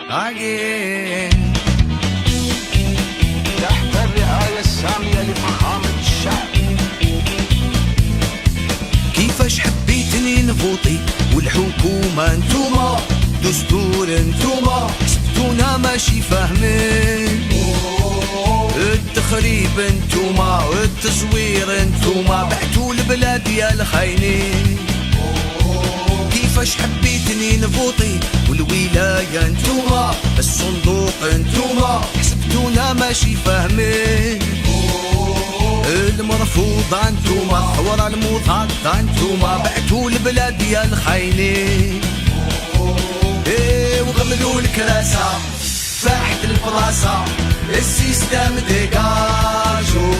تحت الرعاية السامية لفخامة الشعب. كيفاش حبيتني نفوطي والحكومة انتوما، دستور انتوما، حسبتونا ماشي فاهمين. التخريب انتوما، التزوير انتوما، بعتوا البلاد يا الخاينين. كيفاش حبيتني نفوطي والولاية انتوما، الصندوق انتوما، حسبتونا ماشي فاهمين. المرفوضة انتوما، الثورة المضادة انتوما، بعتوا البلاد يا الخاينين. وغملوا الكراسة فاحت البلاصة، السيستم ديجاجو.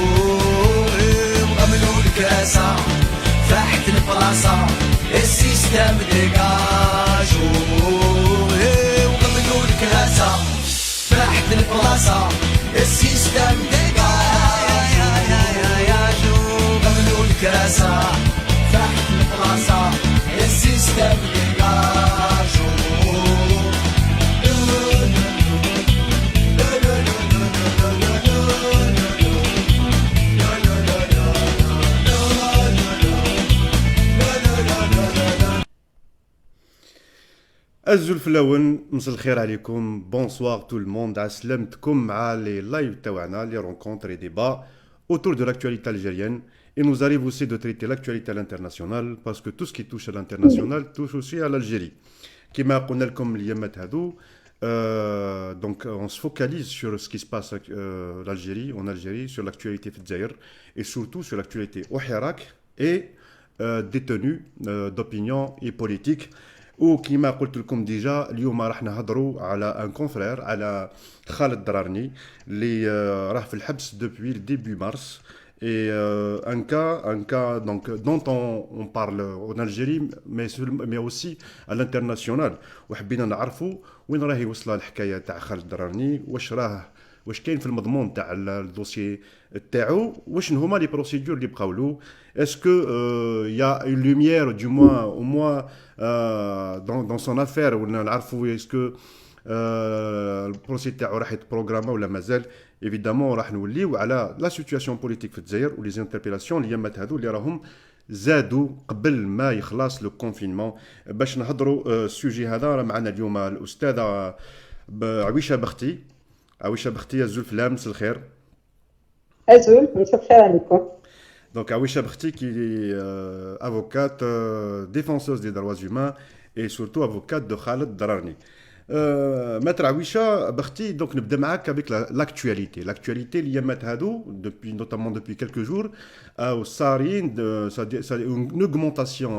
وغملوا الكراسة فاحت البلاصة، السيستم ديجاجو. وغملوا الكراسة فاحت البلاصة، السيستم ديجاجو. غملوا الكراسة فاحت البلاصة، السيستم ديجاجو. الزلف الاول مساء الخير عليكم. بونسوار تو الموند، عسلامتكم مع لي لايف تاعنا لي رونكونتر اي ديبا autour de l'actualité algérienne. Et nous arrive aussi de traiter l'actualité à l'international, parce que tout ce qui touche à l'international touche aussi à l'Algérie. كما قلنا لكم اليامات هذو، donc on se focalise sur ce qui se passe l'Algérie, en Algérie, sur l'actualité في الجزائر et surtout sur l'actualité au Hirak et des tenues d'opinion et politique. وكما قلت لكم ديجا اليوم راح نهضروا على ان كونفرير، على خالد درارني اللي راه في الحبس depuis le début mars. Et un cas donc, dont on parle en Algérie, mais aussi à l'international. وحبينا نعرفوا وين راهي وصل الحكايه تاع خالد درارني، واش كاين في المضمون تاع الدوسيي تاعو، واش هما لي بروسيدور اللي بقاو له. اسكو يا اون لوميير du moins au moins dans son affaire، ولا نعرفوا اسكو البروسي تاعو راح يتبروغراما ولا مازال. ايفيدامون راح نوليو على لا سيتوياسيون بوليتيك في الجزائر ولي زانتربيلاسيون اليامات هذو اللي راهم زادوا قبل ما يخلص لو كونفينمون. باش نهضروا السوجي هذا راه معنا اليوم الاستاذه عويشه بختي. عويشه بختي يا زول فلام، مساء الخير. أزول مساء الخير عليكم. Donc Awisha Bkhti qui est avocate, défenseuse des droits humains et surtout avocate de Khaled Dararni. Maître Awisha Bkhti, donc نبدا معاك avec l'actualité. L'actualité l'yamat hadou depuis notamment depuis quelques jours au Sarine, c'est une augmentation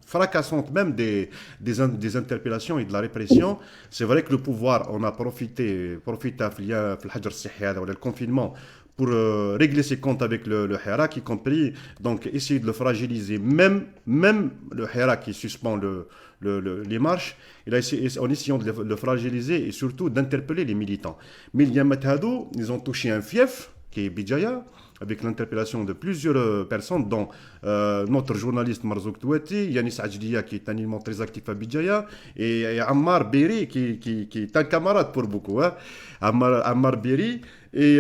fracassante même des interpellations et de la répression. C'est vrai que le pouvoir on a profité في الحجر الصحي هذا ولا le confinement pour régler ses comptes avec le Hirak, y compris donc essayer de le fragiliser. Même le Hirak qui suspend les marches, il a essayé, en essayant de le fragiliser et surtout d'interpeller les militants. Mais ils ont touché un fief qui est Bidjaya, avec l'interpellation de plusieurs personnes, dont notre journaliste Marzouk Touati, Yanis Adjliya qui est un élément très actif à Bidjaya, et Ammar Beri qui est un camarade pour beaucoup. Hein. Ammar Beri. Et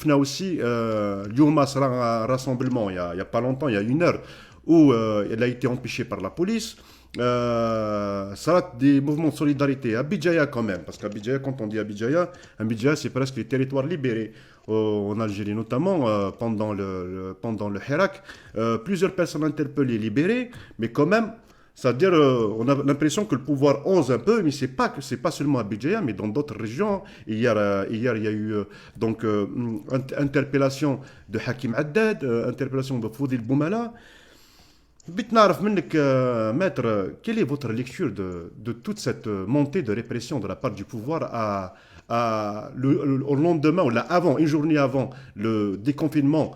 on a aussi un rassemblement il y a pas longtemps, il y a une heure, où elle a été empêchée par la police. Ça a des mouvements de solidarité à Bidjaya quand même, parce qu'à Bidjaya, quand on dit Abidjaya c'est presque les territoires libérés en Algérie, notamment pendant le Hirak. Plusieurs personnes interpellées, libérées, mais quand même, c'est-à-dire, on a l'impression que le pouvoir ose un peu, mais c'est pas seulement à Bidjaya, mais dans d'autres régions. Hier, il y a eu donc interpellation de Hakim Haddad, interpellation de Foudil Boumala. Bitnarf Mennek, maître, quelle est votre lecture de toute cette montée de répression de la part du pouvoir au lendemain, ou là, avant, une journée avant le déconfinement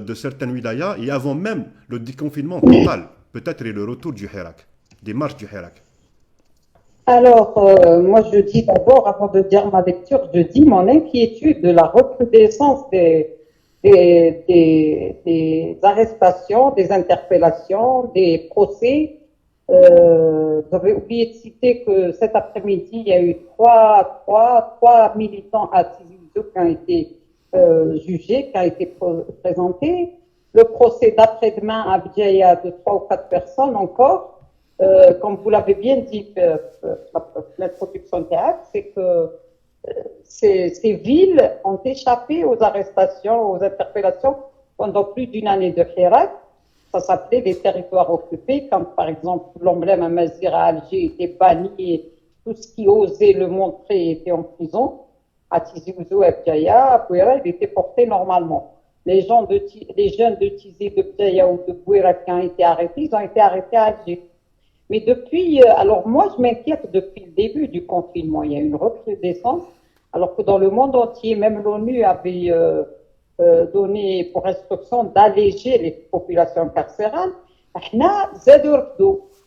de certaines wilayas et avant même le déconfinement total, peut-être et le retour du Hirak, des marches du Hirak? Alors, moi je dis d'abord, avant de dire ma lecture, je dis mon inquiétude de la recrudescence des arrestations, des interpellations, des procès J'avais oublié de citer que cet après-midi, il y a eu trois militants à Tizi Ouzou qui ont été jugés, qui ont été présentés. Le procès d'après-demain à Bdjaya de 3 ou 4 personnes encore. Comme vous l'avez bien dit, l'introduction de théâtre, c'est que ces villes ont échappé aux arrestations, aux interpellations pendant plus d'une année de Hirak. Ça s'appelait les territoires occupés, quand par exemple l'emblème Amazigh à Alger était banni et tout ce qui osait le montrer était en prison. À Tizi Ouzou et Bdjaya, à Bouira, il était porté normalement. Les jeunes de Tizi, de Bdjaya ou de Bouira qui ont été arrêtés, ils ont été arrêtés à Alger. Mais depuis, alors moi je m'inquiète depuis le début du confinement, il y a une recrudescence, alors que dans le monde entier, même l'ONU avait donné pour instruction d'alléger les populations carcérales.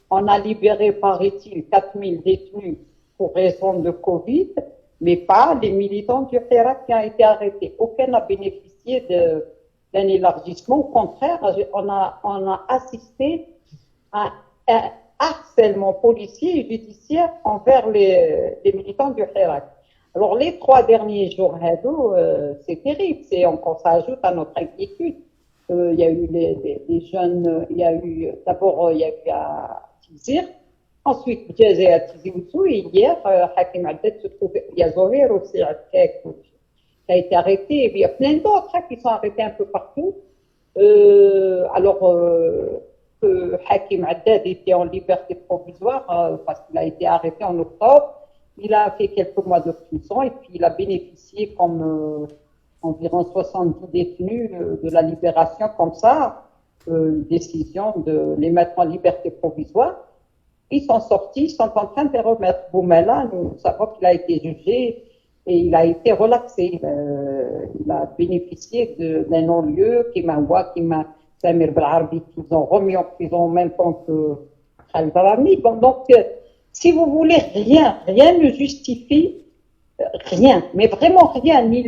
On a libéré, paraît-il, 4000 détenus pour raison de Covid, mais pas les militants du Hirak qui ont été arrêtés. Aucun n'a bénéficié d'un élargissement. Au contraire, on a assisté à un harcèlement policier et judiciaire envers les militants du Hirak. Alors, les 3 derniers jours, c'est terrible. Ça ajoute à notre inquiétude. Il y a eu les jeunes, d'abord, il y a eu à Tizir, ensuite, Bdjaya à Tizi Ouzou, et hier, Hakim Haddad se trouvait, il y a Zohir aussi, qui a été arrêté, et puis il y a plein d'autres qui sont arrêtés un peu partout. Alors, que Hakim Haddad était en liberté provisoire, parce qu'il a été arrêté en octobre. Il a fait quelques mois de prison et puis il a bénéficié comme environ 70 détenus de la libération comme ça, une décision de les mettre en liberté provisoire. Ils sont sortis, ils sont en train de les remettre. Boumela, nous savons qu'il a été jugé et il a été relaxé. Il a bénéficié d'un non-lieu, Kimawa, Samir Belarbi, qu'ils ont remis en prison en même temps que Khalid Rami. Bon, donc, si vous voulez, rien ne justifie, rien, mais vraiment rien, ni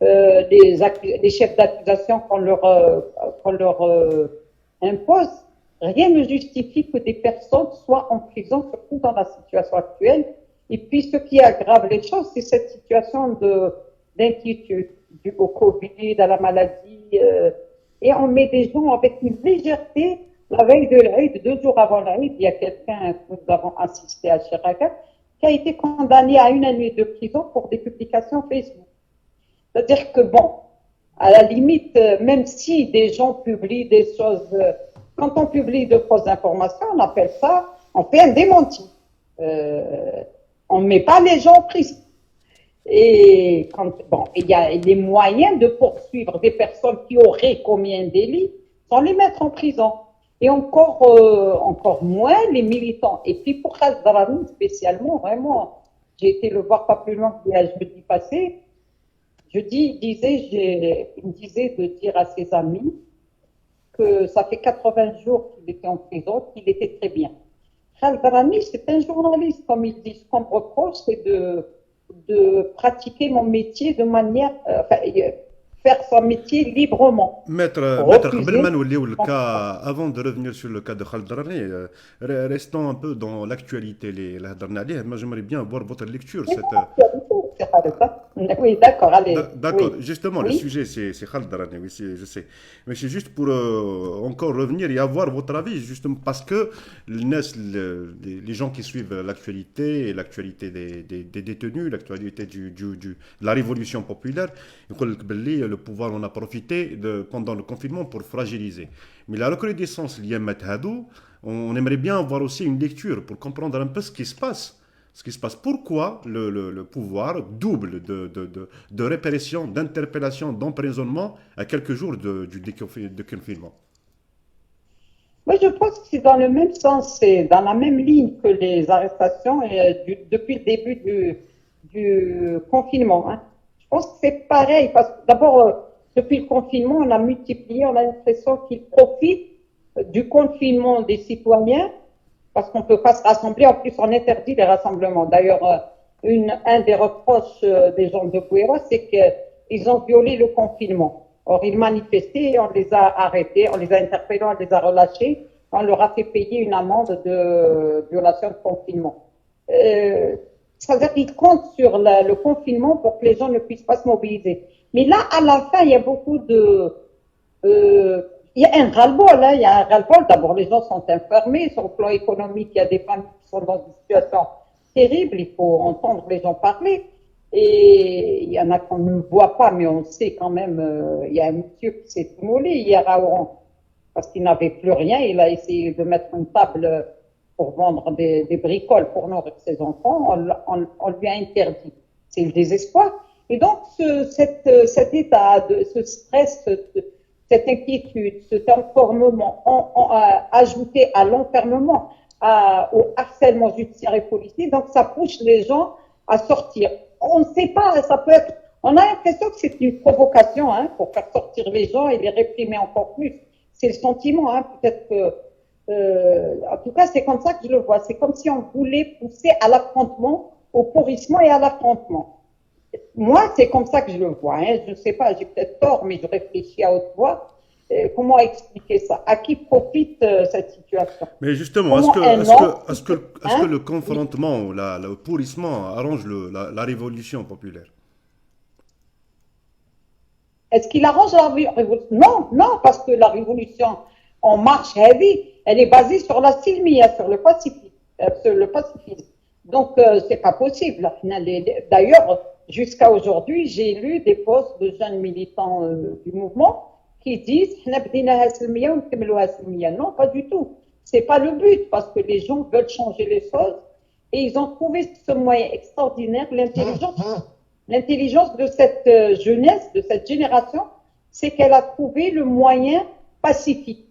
les chefs d'accusation qu'on leur impose, rien ne justifie que des personnes soient en prison, surtout dans la situation actuelle. Et puis, ce qui aggrave les choses, c'est cette situation d'inquiétude due au Covid, à la maladie, et on met des gens avec une légèreté. La veille de l'Aïd, 2 jours avant l'Aïd, il y a quelqu'un que nous avons assisté à Chirac qui a été condamné à 1 année de prison pour des publications Facebook. C'est-à-dire que bon, à la limite, même si des gens publient des choses, quand on publie de fausses informations, on appelle ça, on fait un démenti. On ne met pas les gens en prison. Et il y a les moyens de poursuivre des personnes qui auraient commis un délit sans les mettre en prison. Et encore moins les militants. Et puis pour Khalid Rami spécialement, vraiment, j'ai été le voir pas plus loin que jeudi passé. Il me disait de dire à ses amis que ça fait 80 jours qu'il était en prison, qu'il était très bien. Khalid Rami, c'est un journaliste, comme il dit. Ce qu'on me reproche, c'est de pratiquer mon métier de manière, faire son métier librement. Maître avant de revenir sur le cas de Khalid Rami, restons un peu dans l'actualité. Moi, j'aimerais bien avoir votre lecture. Oui, d'accord, allez. D'accord, oui. justement, Oui. le sujet, c'est Khalid Rami, oui, je sais. Mais c'est juste pour encore revenir et avoir votre avis, justement, parce que les gens qui suivent l'actualité, et l'actualité des détenus, l'actualité de la révolution populaire, le pouvoir en a profité pendant le confinement pour fragiliser. Mais la recrudescence liée à Hadou, on aimerait bien avoir aussi une lecture pour comprendre un peu ce qui se passe. Pourquoi le pouvoir double de répression, d'interpellation, d'emprisonnement à quelques jours du confinement? Moi, je pense que c'est dans le même sens, c'est dans la même ligne que les arrestations depuis le début du confinement. Hein. Je pense que c'est pareil, parce que d'abord, depuis le confinement, on a multiplié, on a l'impression qu'ils profitent du confinement des citoyens, parce qu'on ne peut pas se rassembler. En plus, on interdit les rassemblements. D'ailleurs, un des reproches des gens de Bouéra, c'est qu'ils ont violé le confinement. Or, ils manifestaient, on les a arrêtés, on les a interpellés, on les a relâchés. on leur a fait payer une amende de violation de confinement. C'est-à-dire qu'ils comptent sur le confinement pour que les gens ne puissent pas se mobiliser. Mais là, à la fin, il y a beaucoup de... il y a un ras-le-bol, hein, il y a un ras-le-bol. D'abord, les gens sont enfermés. Sur le plan économique, il y a des familles qui sont dans une situation terrible. Il faut entendre les gens parler. Et il y en a qu'on ne voit pas, mais on sait quand même. Il y a un monsieur qui s'est immolé hier à Oran parce qu'il n'avait plus rien. Il a essayé de mettre une table pour vendre des bricoles pour nourrir ses enfants. On lui a interdit. C'est le désespoir. Et donc, cet état, ce stress, cette inquiétude, cet enfermement, ajouté à l'enfermement, au harcèlement judiciaire et policier, donc ça pousse les gens à sortir. On ne sait pas, ça peut être... On a l'impression que c'est une provocation hein, pour faire sortir les gens et les réprimer encore plus. C'est le sentiment, hein, peut-être que... en tout cas, c'est comme ça que je le vois. C'est comme si on voulait pousser à l'affrontement, au pourrissement et à l'affrontement. Moi, c'est comme ça que je le vois. Hein. Je ne sais pas, j'ai peut-être tort, mais je réfléchis à haute voix. Comment expliquer ça? À qui profite cette situation? Mais justement, est-ce que le confrontement ou le pourrissement arrange la révolution populaire? Est-ce qu'il arrange la révolution? Non, non, parce que la révolution en marche, elle est basée sur la silmia, sur le pacifisme. Donc, c'est pas possible. D'ailleurs, jusqu'à aujourd'hui, j'ai lu des posts de jeunes militants du mouvement qui disent non, pas du tout. C'est pas le but parce que les gens veulent changer les choses et ils ont trouvé ce moyen extraordinaire, l'intelligence de cette jeunesse, de cette génération, c'est qu'elle a trouvé le moyen pacifique.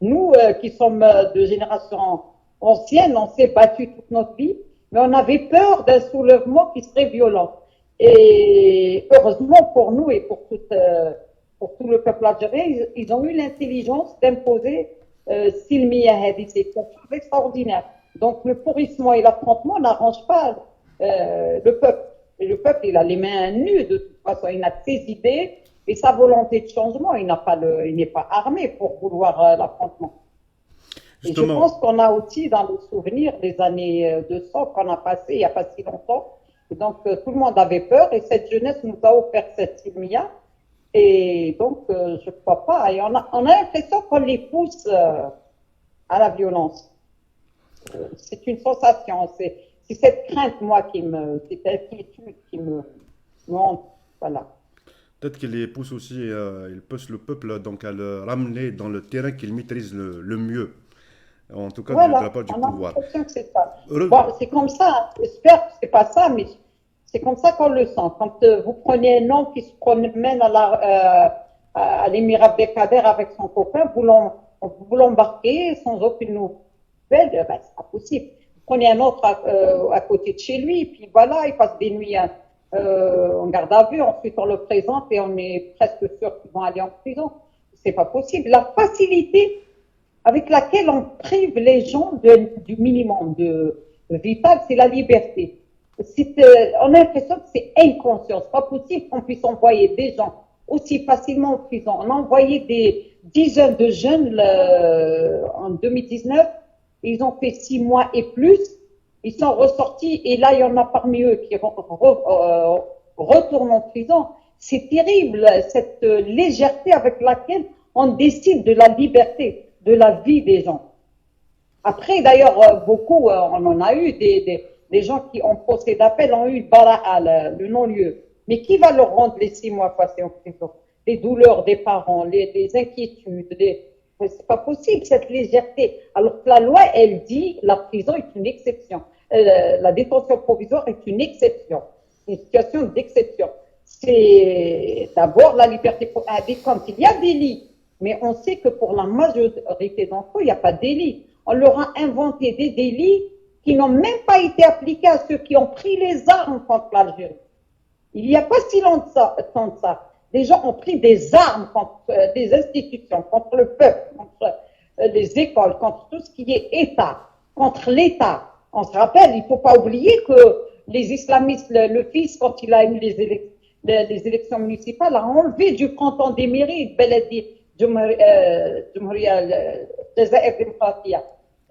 Nous qui sommes de génération ancienne, on s'est battu toute notre vie, mais on avait peur d'un soulèvement qui serait violent. Et heureusement pour nous et pour tout le peuple algérien, ils ont eu l'intelligence d'imposer Silmiya Hadi, c'est quelque chose d'extraordinaire. Donc le pourrissement et l'affrontement n'arrangent pas le peuple. Et le peuple, il a les mains nues de toute façon, il a ses idées et sa volonté de changement, il n'est pas armé pour vouloir l'affrontement. Et je pense qu'on a aussi dans le souvenir des années 200 qu'on a passé il n'y a pas si longtemps. Et donc tout le monde avait peur et cette jeunesse nous a offert cette Silmiya. Et donc, je ne crois pas. Et on a l'impression qu'on les pousse à la violence. C'est une sensation. C'est cette crainte, cette inquiétude qui me hante. Voilà. Peut-être qu'il les pousse aussi, il pousse le peuple donc, à le ramener dans le terrain qu'il maîtrise le mieux. En tout cas, voilà, de la part du pouvoir. On a l'impression que c'est ça. Bon, c'est comme ça. J'espère que ce n'est pas ça, mais... C'est comme ça qu'on le sent. Quand vous prenez un homme qui se promène à l'Émirat Abdelkader avec son copain, vous l'embarquez sans aucune nouvelle, ben, c'est pas possible. Vous prenez un autre à côté de chez lui, puis voilà, il passe des nuits en garde à vue, ensuite on le présente et on est presque sûr qu'ils vont aller en prison. C'est pas possible. La facilité avec laquelle on prive les gens du minimum de vital, c'est la liberté. On a l'impression que c'est inconscient. C'est pas possible qu'on puisse envoyer des gens aussi facilement en prison. On a envoyé des dizaines de jeunes en 2019. Ils ont fait 6 mois et plus. Ils sont ressortis et là, il y en a parmi eux qui retournent en prison. C'est terrible, cette légèreté avec laquelle on décide de la liberté, de la vie des gens. Après, d'ailleurs, beaucoup, on en a eu des gens qui ont procès d'appel ont eu le bara'a, le non-lieu. Mais qui va leur rendre les 6 mois passés en prison? Les douleurs des parents, les inquiétudes, c'est pas possible cette légèreté. Alors que la loi, elle dit la prison est une exception. La détention provisoire est une exception. Une situation d'exception. C'est d'abord la liberté quand il y a délit. Mais on sait que pour la majorité d'entre eux, il n'y a pas de délit. On leur a inventé des délits qui n'ont même pas été appliqués à ceux qui ont pris les armes contre l'Algérie. Il n'y a pas si longtemps de ça. Les gens ont pris des armes contre des institutions, contre le peuple, contre les écoles, contre tout ce qui est État, contre l'État. On se rappelle, il ne faut pas oublier que les islamistes, le fils, quand il a eu les élections municipales, a enlevé du canton des mairies, جمهورية الجزائر الديمقراطية.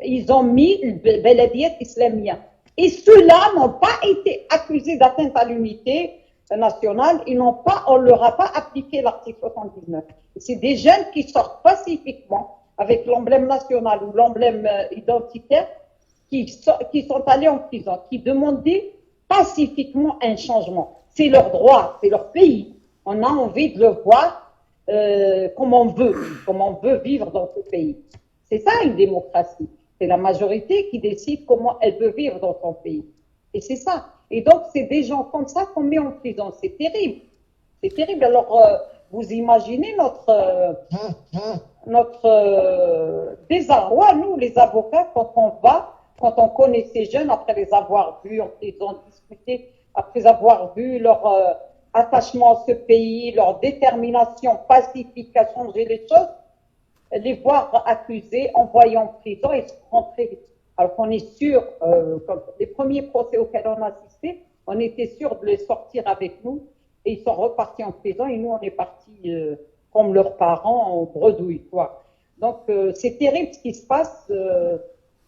Ils ont mis le Beladiyat islamien. Et ceux-là n'ont pas été accusés d'atteinte à l'unité nationale. On leur a pas appliqué l'article 79. C'est des jeunes qui sortent pacifiquement avec l'emblème national ou l'emblème identitaire qui sont allés en prison, qui demandaient pacifiquement un changement. C'est leur droit, c'est leur pays. On a envie de le voir comme on veut vivre dans ce pays. C'est ça une démocratie. C'est la majorité qui décide comment elle veut vivre dans son pays. Et c'est ça. Et donc, c'est des gens comme ça qu'on met en prison. C'est terrible. C'est terrible. Alors, vous imaginez notre désarroi, nous, les avocats, quand on connaît ces jeunes, après les avoir vus en prison, discuter, après avoir vu leur attachement à ce pays, leur détermination pacifique à changer les choses, les voir accusés, envoyés en prison et se rentrer. Alors qu'on est sûr, comme les premiers procès auxquels on a assisté, on était sûr de les sortir avec nous et ils sont repartis en prison et nous on est partis comme leurs parents en bredouille, quoi. Donc c'est terrible ce qui se passe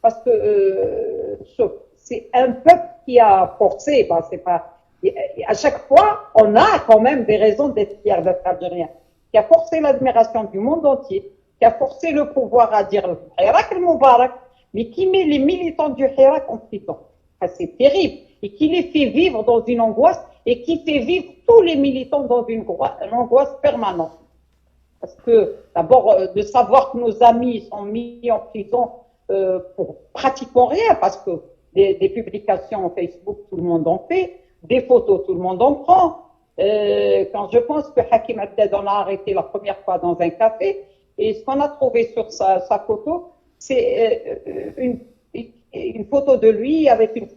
parce que c'est un peuple qui a forcé, ben, c'est pas. À chaque fois, on a quand même des raisons d'être fiers d'être algérien, qui a forcé l'admiration du monde entier, qui a forcé le pouvoir à dire Hirak el-Moubarak, mais qui met les militants du Hirak en prison. Enfin, c'est terrible. Et qui les fait vivre dans une angoisse et qui fait vivre tous les militants dans une angoisse permanente. Parce que, d'abord, de savoir que nos amis sont mis en prison pour pratiquement rien, parce que des publications Facebook, tout le monde en fait, des photos, tout le monde en prend. Quand je pense que Hakim Abdel, on l'a arrêté la première fois dans un café, et ce qu'on a trouvé sur sa photo, c'est une photo de lui avec une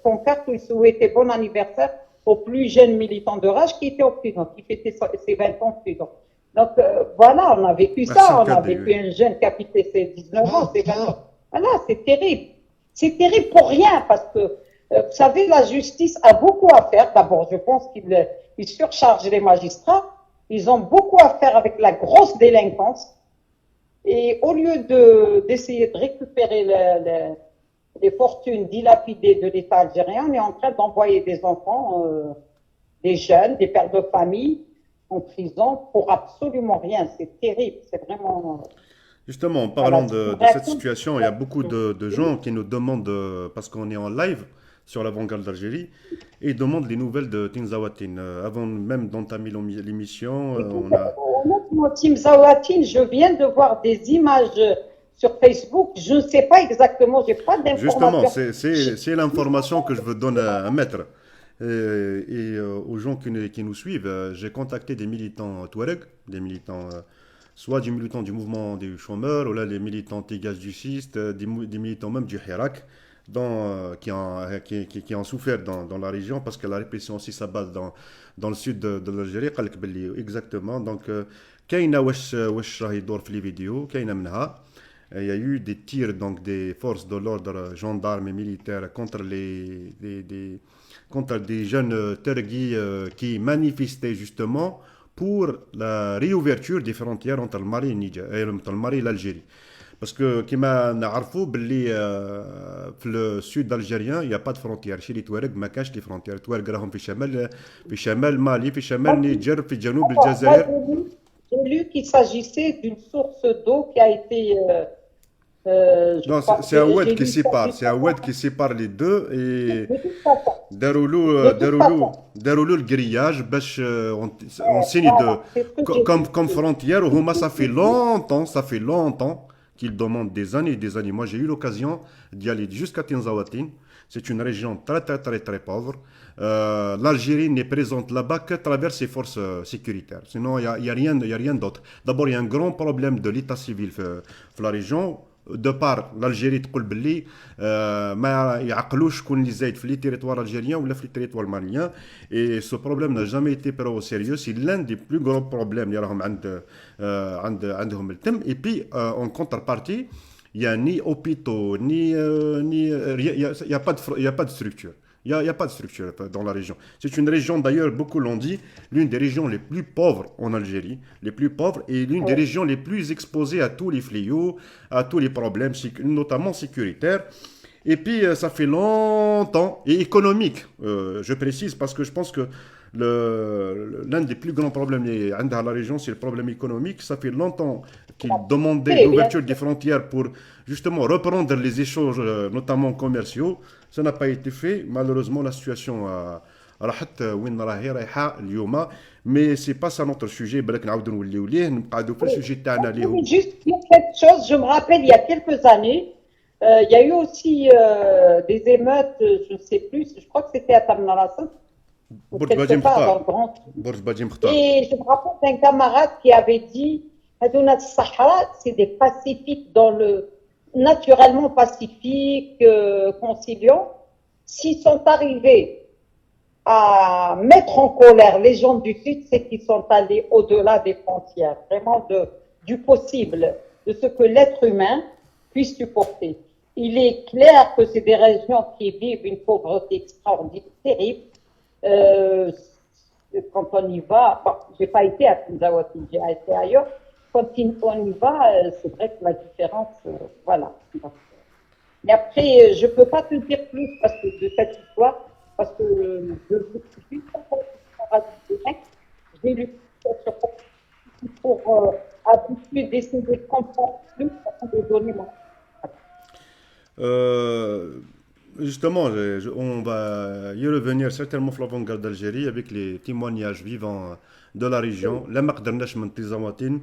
pancarte où il souhaitait bon anniversaire au plus jeune militant de Rage qui était en prison, qui fêtait ses 20 ans en prison. Donc voilà, on a vécu ça, on a vécu un jeune qui a quitté ses 19 ans, ses 20 ans. Voilà, c'est terrible. C'est terrible pour rien parce que, vous savez, la justice a beaucoup à faire. D'abord, je pense qu'il surcharge les magistrats. Ils ont beaucoup à faire avec la grosse délinquance. Et au lieu d'essayer de récupérer les fortunes dilapidées de l'État algérien, on est en train d'envoyer des enfants, des jeunes, des pères de famille en prison pour absolument rien. C'est terrible, c'est vraiment... Justement, en parlant de cette situation, il y a beaucoup de gens qui nous demandent, parce qu'on est en live sur l'avant-garde d'Algérie, et ils demandent les nouvelles de Tinzaouatine. Avant même d'entamer l'émission, on a... Honnêtement, Tinzaouatine, je viens de voir des images sur Facebook. Je ne sais pas exactement, je n'ai pas d'informations. Justement, c'est l'information que je veux donner à mettre. Et aux gens qui nous suivent, j'ai contacté des militants Touareg, des militants... soit des militants du mouvement des chômeurs, ou là les militants Tigaz du Sist, des militants même du Hirak, qui ont souffert dans la région, parce que la répression aussi s'abat dans le sud de l'Algérie, exactement. Donc, كاينه واش راه يدور في les vidéos, كاينه منها. Il y a eu des tirs donc des forces de l'ordre, gendarmes et militaires contre contre des jeunes tergis qui manifestaient justement pour la réouverture des frontières entre le Mali et le Niger, entre le Mali et l'Algérie. Parce que, كما نعرفوا باللي في السود algérien il n'y a pas de frontières. chez les Touareg ما كاش les frontières. Touareg راهم في شمال مالي, في شمال النيجر, في جنوب الجزائر. J'ai lu qu'il s'agissait d'une source d'eau qui a été non, c'est un oued qui sépare, qui sépare les deux et داروا له الجرياج باش on signe comme frontière. Huma, ça fait longtemps qu'ils demandent des années et des années. Moi, j'ai eu l'occasion d'y aller jusqu'à Tinzaouatine. C'est une région très pauvre. L'Algérie n'est présente là-bas que à travers ses forces sécuritaires. Sinon, il y a rien d'autre. D'abord, il y a un grand problème de l'état civil dans la région. De part l'Algérie تقول باللي ما يعقلوش شكون اللي زايد في لي تيريتوار الجيريان ولا في لي تيريتوار ماليان. Et ce problème n'a jamais été pris au sérieux. C'est l'un des plus gros problèmes اللي راهم عندهم التم. Et puis en contrepartie, il n'y a ni hôpitaux, il y a pas il y a pas de structure. Il y a pas de structure dans la région. C'est une région, d'ailleurs, beaucoup l'ont dit, l'une des régions les plus pauvres en Algérie, les plus pauvres et l'une des régions les plus exposées à tous les fléaux, à tous les problèmes, notamment sécuritaires. Et puis, ça fait longtemps, et économique, je précise, parce que je pense que l'un des plus grands problèmes dans la région, c'est le problème économique. Ça fait longtemps qu'ils demandaient l'ouverture des frontières pour justement reprendre les échanges, notamment commerciaux. Ça n'a pas été fait. Malheureusement, la situation راحت وين راهي رايحه اليوم. Mais c'est pas ça notre sujet. بالك نعاودوا نوليو ليه نقعدوا في السوجي تاعنا اللي هو. Juste dire quelque chose, je me rappelle il y a quelques années, il y a eu aussi des émeutes, je ne sais plus, je crois que c'était à Tamnarassat, ou برج quelque باجي part dans le مختار Grand. برج باجي مختار. Et je me rappelle d'un camarade qui avait dit, Hadouna Sahara, c'est des pacifiques dans le, naturellement pacifiques, conciliants. S'ils sont arrivés à mettre en colère les gens du Sud, c'est qu'ils sont allés au-delà des frontières, vraiment du possible, de ce que l'être humain puisse supporter. Il est clair que c'est des régions qui vivent une pauvreté extraordinaire, terrible. Quand on y va, bon, j'ai pas été à Tinzawati, j'ai été ailleurs. Quand on y va, c'est vrai que la différence, voilà. Mais après, je peux pas te dire plus parce que de cette histoire, parce que je suis j'ai lu pour habituer d'essayer de comprendre plus pour de donner mon. Justement, on va y revenir certainement sur l'avant-garde d'Algérie avec les témoignages vivants de la région. La Maqdarnash Mantizawatin,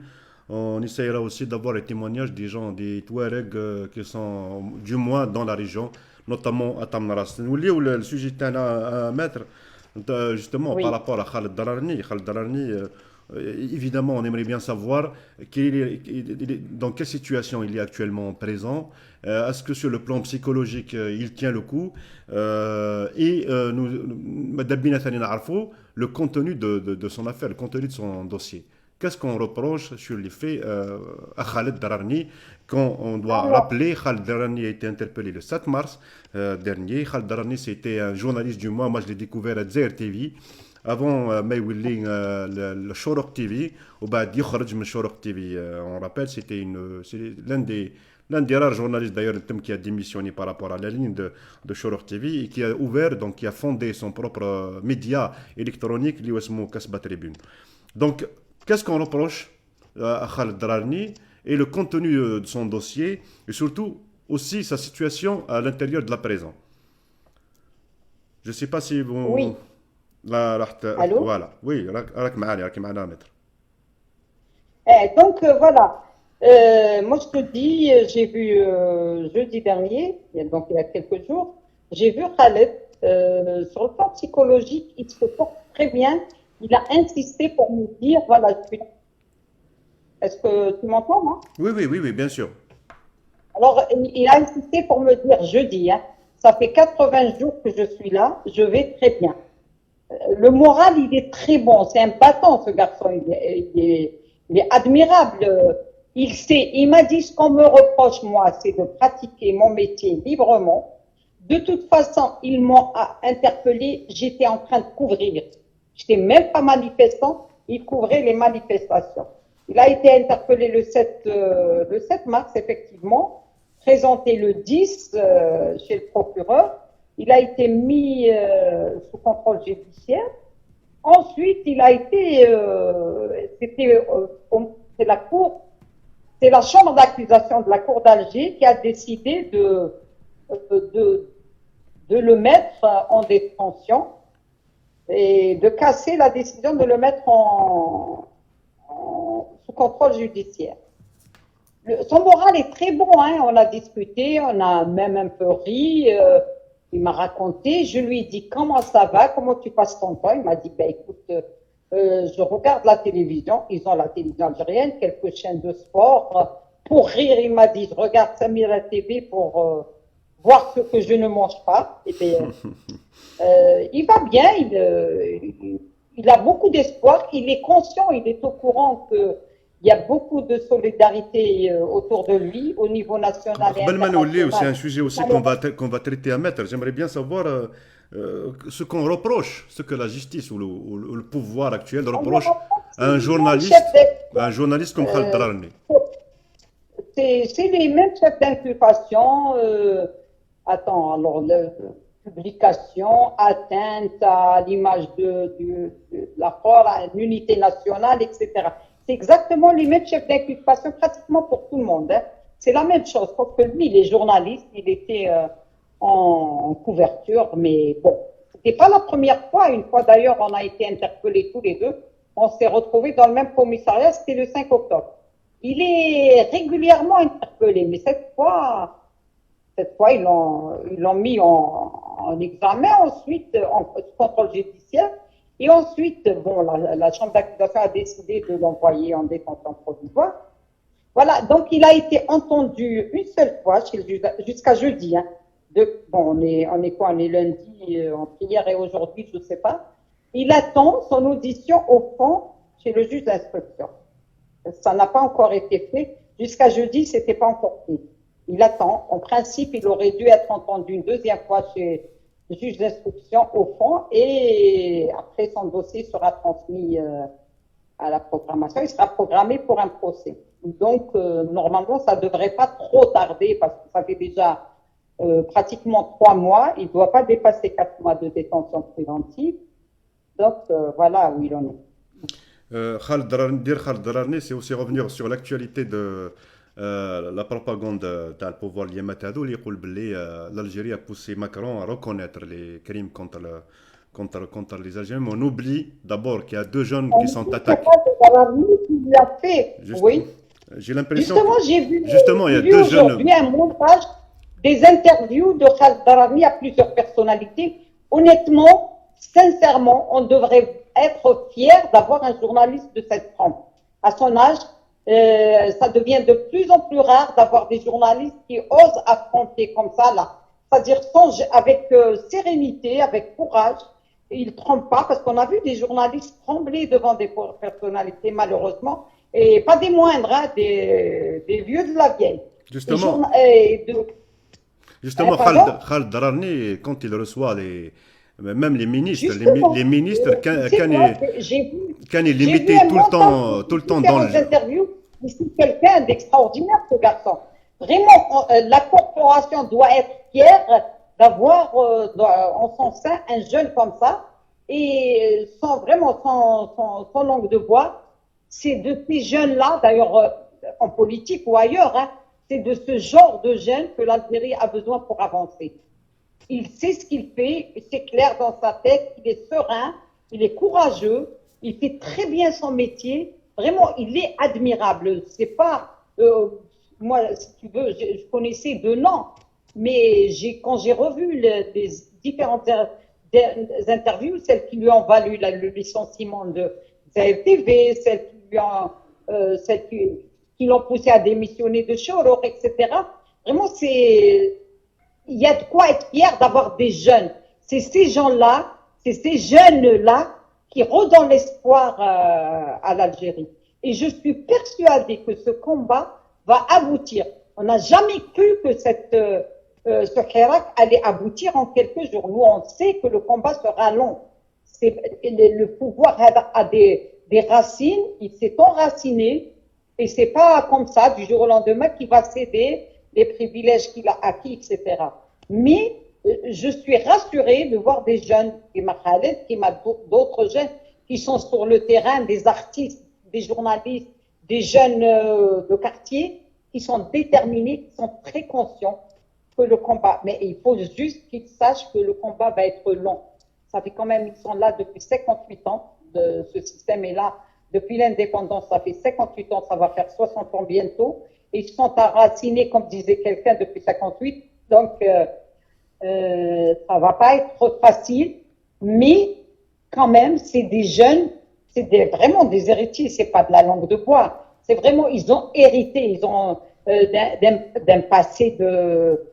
on essaiera aussi d'avoir les témoignages des gens, des Touaregs qui sont du moins dans la région, notamment à Tamnaras. Nous lions le sujet à mettre justement par rapport à Khaled Dararni. Khaled Dararni, évidemment, on aimerait bien savoir dans quelle situation il est actuellement présent. Est-ce que sur le plan psychologique, il tient le coup et le contenu de son affaire, le contenu de son dossier. Qu'est-ce qu'on reproche sur les faits à Khaled Dararni quand on doit rappeler Khaled Dararni a été interpellé le 7 mars dernier. Khaled Dararni, c'était un journaliste du mois. Moi, je l'ai découvert à Dzer TV. Avant ما يولي الشروق تي في وبعد يخرج من شروق تي في. On rappelle, c'est l'un des rares journalistes d'ailleurs qui a démissionné par rapport à la ligne de Shorouk TV et qui a ouvert, donc qui a fondé son propre média électronique اللي اسمه Kasba Tribune. Donc qu'est-ce qu'on reproche à Khaled Dararni et le contenu de son dossier et surtout aussi sa situation à l'intérieur de la prison. Je ne sais pas si vous... Oui. Là, Allô? voilà. Oui, راك معنا maître. Donc voilà. Moi je te dis, j'ai vu jeudi dernier, donc il y a quelques jours, j'ai vu Khaled sur le plan psychologique, il se porte très bien. Il a insisté pour me dire, voilà, je suis là. Est-ce que tu m'entends, moi? Oui, bien sûr. Alors, il a insisté pour me dire jeudi, hein, ça fait 80 jours que je suis là, je vais très bien. Le moral, il est très bon. C'est un battant, ce garçon. Il est admirable. Il m'a dit ce qu'on me reproche, moi, c'est de pratiquer mon métier librement. De toute façon, ils m'ont interpellé. J'étais en train de couvrir. J'étais même pas manifestant. Il couvrait les manifestations. Il a été interpellé le 7 mars, effectivement. Présenté le 10 chez le procureur. Il a été mis sous contrôle judiciaire. Ensuite, il a été, c'est la chambre d'accusation de la Cour d'Alger qui a décidé de le mettre en détention et de casser la décision de le mettre sous contrôle judiciaire. Son moral est très bon, hein. On a discuté, on a même un peu ri. Il m'a raconté, je lui ai dit comment ça va, comment tu passes ton temps. Il m'a dit, ben écoute, je regarde la télévision, ils ont la télévision algérienne, quelques chaînes de sport. Pour rire, il m'a dit, je regarde Samira TV pour voir ce que je ne mange pas. Et bien, il va bien, il a beaucoup d'espoir, il est conscient, il est au courant que Il y a beaucoup de solidarité autour de lui au niveau national et قبل ما نوليو, c'est un international. sujet aussi qu'on va traiter à mettre. J'aimerais bien savoir ce qu'on reproche, ce que la justice ou le pouvoir actuel On ne reproche reproche à un les mêmes chefs journaliste comme Khaled Dararni. C'est les mêmes chefs d'inculpation. Attends, alors, publication, atteinte à l'image de la corps, à l'unité nationale, etc. C'est exactement les mêmes chefs d'inculpation pratiquement pour tout le monde. Hein. C'est la même chose. Sauf que lui, il est journaliste, il était en couverture, mais bon, c'était pas la première fois. Une fois d'ailleurs, on a été interpellés tous les deux. On s'est retrouvés dans le même commissariat, c'était le 5 octobre. Il est régulièrement interpellé, mais cette fois, ils l'ont mis en examen, ensuite en contrôle judiciaire, et ensuite, bon, la chambre d'accusation a décidé de l'envoyer en détention provisoire. Voilà, donc il a été entendu une seule fois chez le juge jusqu'à jeudi. Hein. Bon, on est quoi? On est lundi, entre hier et aujourd'hui, je ne sais pas. Il attend son audition au fond chez le juge d'instruction. Ça n'a pas encore été fait. Jusqu'à jeudi, c'était pas encore fait. Il attend. En principe, il aurait dû être entendu une deuxième fois chez le juge d'instruction au fond et après son dossier sera transmis à la programmation. Il sera programmé pour un procès. Donc, normalement, ça devrait pas trop tarder parce que ça fait déjà pratiquement 3 mois. Il ne doit pas dépasser 4 mois de détention préventive. Donc, voilà où il en est. Khaled Dararni, c'est aussi revenir sur l'actualité de la propagande تاع البوفوار اليامات هذو اللي يقول باللي l'Algérie a poussé Macron à reconnaître les crimes contre les Algériens. On oublie d'abord qu'il y a 2 jeunes qui sont attaqués. Il l'a fait, oui. J'ai l'impression Justement, j'ai vu il y a 2 jeunes. Aujourd'hui un montage des interviews de Khaled Dararni à plusieurs personnalités. Honnêtement, sincèrement, on devrait être fier d'avoir un journaliste de cette trempe. À son âge, ça devient de plus en plus rare d'avoir des journalistes qui osent affronter comme ça, là. C'est-à-dire avec sérénité, avec courage. Ils ne trompent pas parce qu'on a vu des journalistes trembler devant des personnalités, malheureusement, et pas des moindres, hein, des vieux de la vieille. Justement, Khaled Dararni, quand il reçoit même les ministres, les ministres, quand il limitait tout le temps dans les interviews, c'est quelqu'un d'extraordinaire, ce garçon. Vraiment, la corporation doit être fière d'avoir en son sein un jeune comme ça et sans langue de bois. C'est de ces jeunes-là, d'ailleurs en politique ou ailleurs, hein, c'est de ce genre de jeunes que l'Algérie a besoin pour avancer. Il sait ce qu'il fait, c'est clair dans sa tête, il est serein, il est courageux, il fait très bien son métier. Vraiment, il est admirable. C'est pas, moi, si tu veux, je connaissais de nom, mais quand j'ai revu les différentes interviews, celles qui lui ont valu le licenciement de TV, celles qui l'ont poussé à démissionner de Choror, etc. Vraiment, il y a de quoi être fier d'avoir des jeunes. C'est ces gens-là, c'est ces jeunes-là qui redonnent l'espoir à l'Algérie. Et je suis persuadée que ce combat va aboutir. On n'a jamais cru que ce Hirak allait aboutir en quelques jours. Nous, on sait que le combat sera long. Le pouvoir a des racines, il s'est enraciné, et c'est pas comme ça, du jour au lendemain, qu'il va céder les privilèges qu'il a acquis, etc. Mais je suis rassurée de voir des jeunes, d'autres jeunes qui sont sur le terrain, des artistes, des journalistes, des jeunes de quartier, qui sont déterminés, qui sont très conscients que le combat, mais il faut juste qu'ils sachent que le combat va être long. Ça fait quand même, ils sont là depuis 58 ans, ce système est là depuis l'indépendance, ça fait 58 ans, ça va faire 60 ans bientôt. Ils sont enracinés, comme disait quelqu'un, depuis 58. Donc, ça va pas être facile. Mais, quand même, c'est des jeunes, vraiment des héritiers. C'est pas de la langue de bois. C'est vraiment, ils ont hérité. Ils ont d'un passé de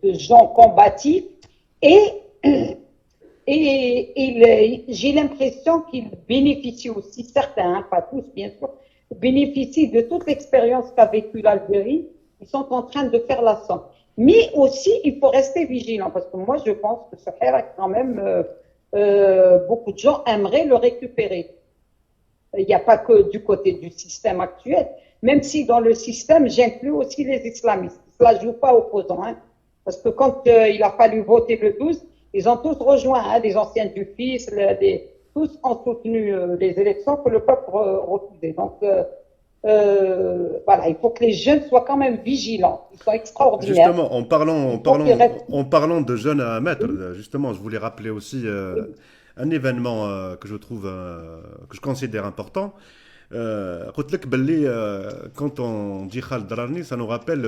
gens combatifs. Et J'ai l'impression qu'ils bénéficient aussi, certains, hein, pas tous bien sûr, bénéficient de toute l'expérience qu'a vécue l'Algérie. Ils sont en train de faire la somme. Mais aussi, il faut rester vigilant parce que moi, je pense que ce Hirak, quand même, beaucoup de gens aimeraient le récupérer. Il n'y a pas que du côté du système actuel, même si dans le système, j'inclus aussi les islamistes. Cela ne joue pas opposant, hein, parce que quand il a fallu voter le 12, ils ont tous rejoint, hein, les anciens du fils, tous ont soutenu les élections que le peuple refusait. Donc, voilà, il faut que les jeunes soient quand même vigilants, ils sont extraordinaires. Justement, en parlant de jeunes à mettre, justement, je voulais rappeler aussi un événement que je trouve, que je considère important. قلت لك باللي quand on dit Khaled Drarni, ça nous rappelle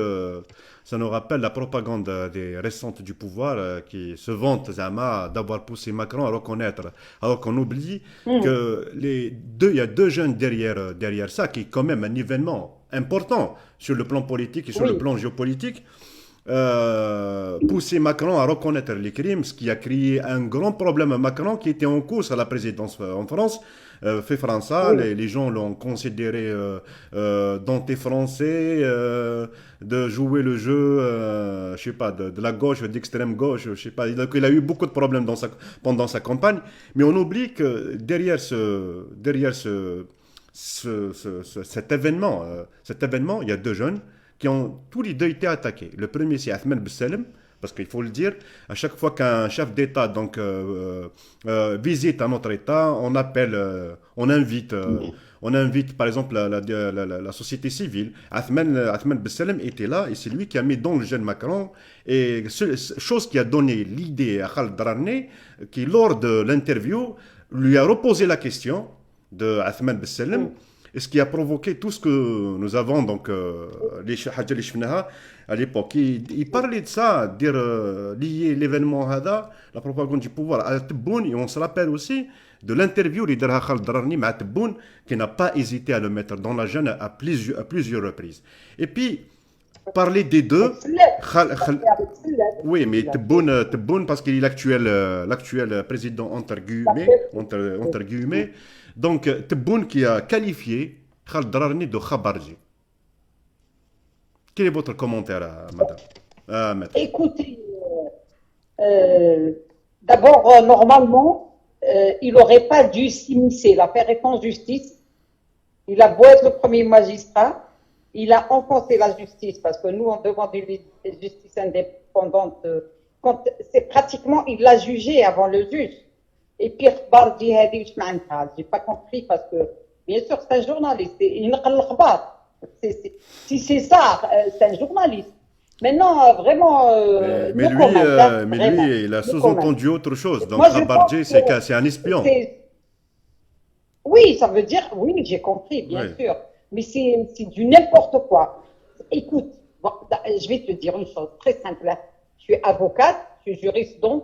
la propagande des récentes du pouvoir qui se vante Zama d'avoir poussé Macron à reconnaître, alors qu'on oublie que il y a deux jeunes derrière ça, qui est quand même un événement important sur le plan politique et sur le plan géopolitique. Pousser Macron à reconnaître les crimes, ce qui a créé un grand problème à Macron qui était en course à la présidence en France. Fait français, les gens l'ont considéré denté français, de jouer le jeu, je sais pas, de la gauche, d'extrême gauche, je sais pas. Il a eu beaucoup de problèmes pendant sa campagne, mais on oublie que derrière cet événement, il y a deux jeunes qui ont tous les deux été attaqués. Le premier, c'est Ahmed Besselem, parce qu'il faut le dire, à chaque fois qu'un chef d'État visite un autre État, on invite par exemple la société civile. Ahmed Besselem était là et c'est lui qui a mis dans le jeune Macron, et chose qui a donné l'idée à Khaled Drarni, qui lors de l'interview lui a reposé la question de Ahmed Besselem. Et ce qui a provoqué tout ce que nous avons, donc, les Hajjal Ishfnaha à l'époque. Il parlait de ça, dire lier l'événement Hada, la propagande du pouvoir à Tebboune, et on se rappelle aussi de l'interview de Khaled Drarni à Tebboune, qui n'a pas hésité à le mettre dans l'agenda à plusieurs reprises. Et puis, parler des deux. Oui, mais Tebboune parce qu'il est l'actuel président entre guillemets. Donc, Tebboune qui a qualifié Khaled Drarni de Khabarji. Quel est votre commentaire, madame? Écoutez, d'abord, normalement, il n'aurait pas dû s'immiscer. L'affaire est en justice. Il a beau être le premier magistrat, il a enfoncé la justice parce que nous, on demande une justice indépendante. C'est pratiquement, il l'a jugé avant le juge. Et puis, Bardi Hadi, je n'ai pas compris parce que, bien sûr, c'est un journaliste. Il n'a pas si c'est ça, c'est un journaliste. Maintenant, vraiment. Mais lui, il a sous-entendu autre chose. Donc, Bardi, c'est un espion. Oui, ça veut dire, oui, j'ai compris, bien sûr. Mais c'est du n'importe quoi. Écoute, bon, je vais te dire une chose très simple. Je suis avocate, je suis juriste, donc,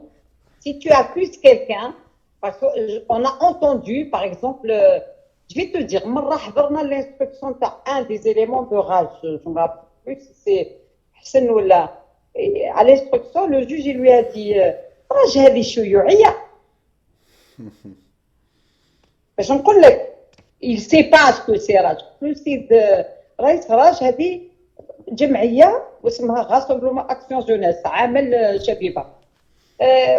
si tu accuses quelqu'un, parce qu'on a entendu, par exemple, je vais te dire, l'instruction, tu as un des éléments de rage, je ne me rappelle plus si c'est Hassan ou là. Et à l'instruction, le juge il lui a dit, rage هذه شيوعية. باش نقول لك, il ne sait pas ce que c'est rage. Plus c'est رئيس rage هذه جمعية واسمها Rassemblement Action Jeunesse, عمل شبيبة.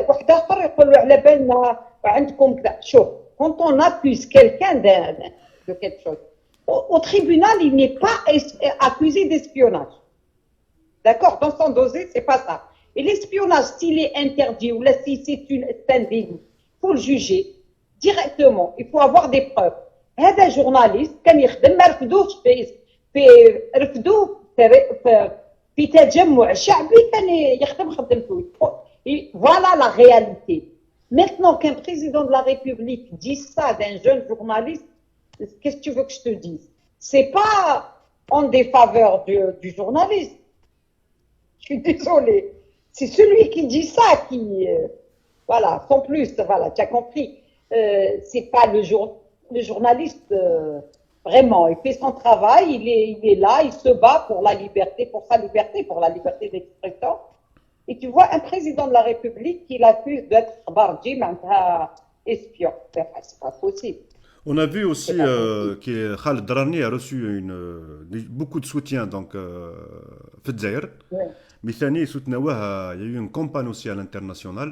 واحد آخر يقول له على بالنا عندكم كذا. شوف, quand on accuse quelqu'un de quelque chose, au tribunal, il n'est pas accusé d'espionnage. D'accord? Dans son dossier, c'est pas ça. Et l'espionnage, s'il est interdit ou là, si c'est un délit, il faut le juger directement. Il faut avoir des preuves. هذا journaliste كان يخدم ما رفدوش رفدوه في تجمع شعبي كان يخدم خدمته. Voilà la réalité. Maintenant qu'un président de la République dit ça d'un jeune journaliste, qu'est-ce que tu veux que je te dise? C'est pas en défaveur du journaliste. Je suis désolée. C'est celui qui dit ça qui, voilà, sans plus, voilà, tu as compris. C'est pas le journaliste, vraiment, il fait son travail, il est là, il se bat pour la liberté, pour sa liberté, pour la liberté d'expression. Et tu vois un président de la République qui l'accuse d'être Bardi, espion. C'est pas possible. On a vu C'est aussi pas possible. que Khaled Drani a reçu beaucoup de soutien donc في الجزائر. Ouais. Mais ثاني soutenouه, il y a eu une campagne aussi à l'international.